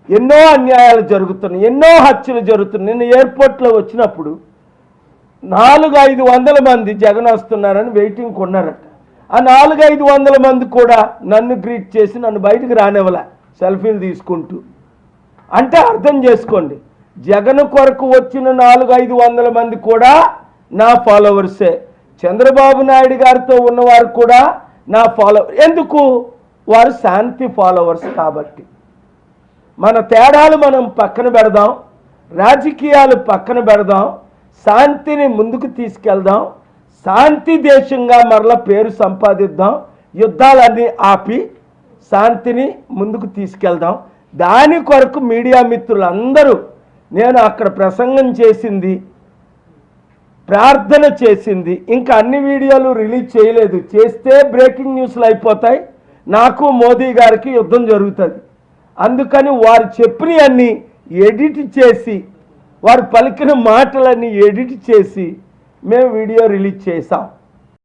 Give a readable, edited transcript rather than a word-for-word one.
ఎన్నో అన్యాయాలు జరుగుతున్నాయి, ఎన్నో హత్యలు జరుగుతున్నాయి. నిన్న ఎయిర్పోర్ట్లో వచ్చినప్పుడు 400-500 మంది జగన్ వస్తున్నారని వెయిటింగ్ కొన్నారట. ఆ 400-500 మంది కూడా నన్ను గ్రీట్ చేసి నన్ను బయటకు రానివ్వలే, సెల్ఫీలు తీసుకుంటూ. అంటే అర్థం చేసుకోండి, జగన్ కొరకు వచ్చిన 400-500 మంది కూడా నా ఫాలోవర్సే. చంద్రబాబు నాయుడు గారితో ఉన్నవారు కూడా నా ఫాలోవర్. ఎందుకు? వారు శాంతి ఫాలోవర్స్ కాబట్టి. మన తేడాలు మనం పక్కన పెడదాం, రాజకీయాలు పక్కన పెడదాం, శాంతిని ముందుకు తీసుకెళ్దాం, శాంతి దేశంగా మరల పేరు సంపాదిద్దాం, యుద్ధాలన్నీ ఆపి శాంతిని ముందుకు తీసుకెళ్దాం. దాని కొరకు మీడియా మిత్రులందరూ, నేను అక్కడ ప్రసంగం చేసింది, ప్రార్థన చేసింది, ఇంకా అన్ని వీడియోలు రిలీజ్ చేయలేదు. చేస్తే బ్రేకింగ్ న్యూస్లు అయిపోతాయి, నాకు మోదీ గారికి యుద్ధం జరుగుతుంది. అందుకని వారు చెప్పినవన్నీ ఎడిట్ చేసి, వారు పలికిన మాటలన్నీ ఎడిట్ చేసి మేము వీడియో రిలీజ్ చేసాం.